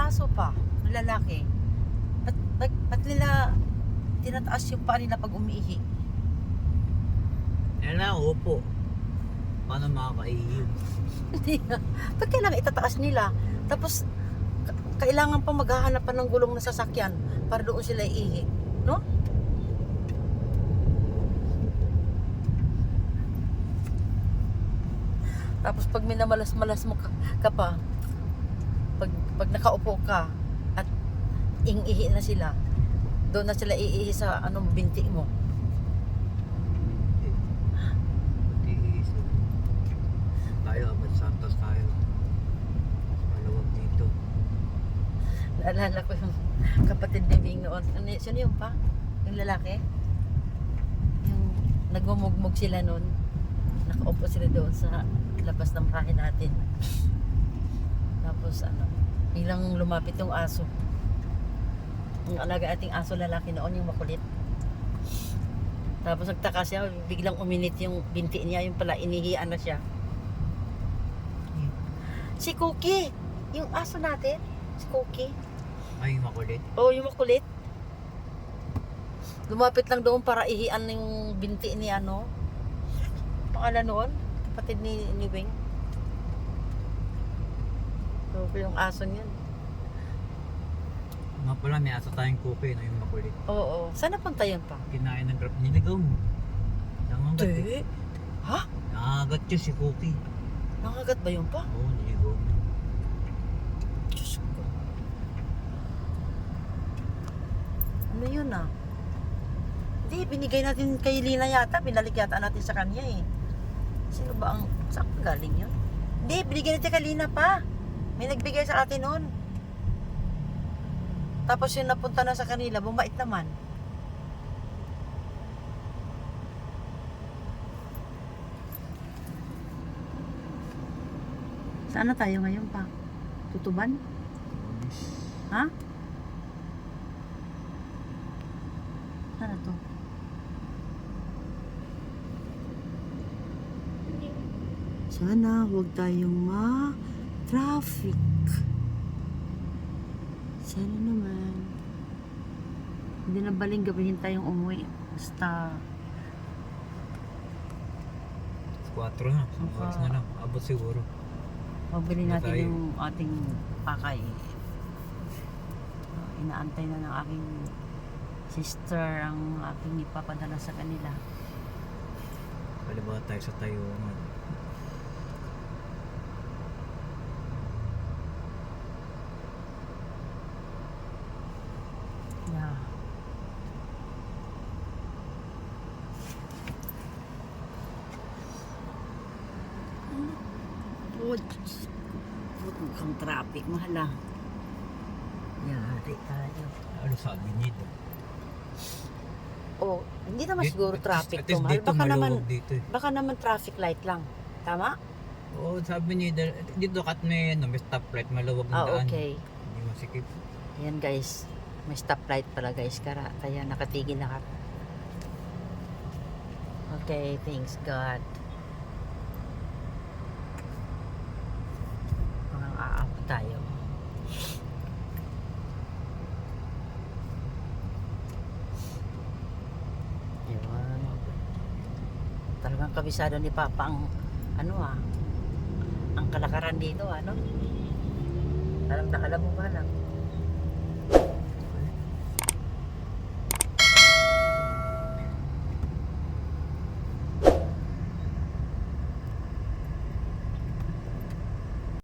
aso pa, ng lalaki. Ba't nila tinataas yung paa nila pag umiihi? Yan lang, upo. Paano makakaihi yun? Hindi nga. Ba't kailangan itataas nila? Tapos, kailangan pa maghahanap pa ng gulong na sasakyan para doon sila iihi. No? Tapos pag minamalas-malas mo ka pa, pag nakaupo ka at iihi na sila, doon na sila iihi sa anong binti mo. Tiiso. Tayo, Abad Santos tayo. Malawag dito. Naalala ko yung kapatid ni Bing noon. Sino yun pa? Yung lalaki? Yung nagmumugmog sila noon. Nakaupo sila doon sa labas ng bahay natin. Tapos biglang lumapit yung aso. Yung alaga ating aso lalaki noon, yung makulit. Tapos nagtaka siya, biglang uminit yung binti niya, yung pala inihian na siya. Si Cookie! Yung aso natin, si Cookie. Ay, makulit. Oo, yung makulit. Lumapit lang doon para ihian yung binti ni pangalan noon, kapatid ni Wing. So, yung aso niyan. Nga pala, may aso tayong kupi na yung makulit. Oo. Saan napunta yun pa? Kinain ng grab, niligaw mo. Nangangat eh. Ha? Nangangat yun si Cookie. Nangagat ba yun pa? Oo, niligaw mo. Diyos ko. Ano yun Hindi, binigay natin kay Lina yata. Binalik yata natin sa kanya eh. Sino ba ang... Saan galing yun? Hindi, binigay natin kay Lina pa. May nagbigay sa atin noon. Tapos yung napunta na sa kanila, bumait naman. Saan na tayo ngayon pa? Tutuban? Ha? Saan na to? Sana huwag tayong ma-traffic. Sana naman. Hindi na baling gabihin tayong umuwi. Basta 4 na. Isang oras na lang. Abot siguro. mabili Na natin tayo. yung ating pakay. Inaantay na ng aking sister ang aking ipapadala sa kanila. Kaliba tayo sa Taiwan. Yeah. Mukhang traffic, mahal Yari tayo. Ano sabi niyo? Oh, hindi naman siguro traffic At to, least mahal. dito, maluwag dito eh. Baka naman traffic light lang. Tama? Oo, sabi niya, dito kat may stoplight, maluwag ng daan. Okay. Hindi masikip. Ayan guys. May stoplight pala guys. Kaya nakatigil na ka. Okay, thanks God. Parang aabot tayo. Ayan. Talagang kabisado ni Papa ang ang kalakaran dito, Alam na alam mo ba lang.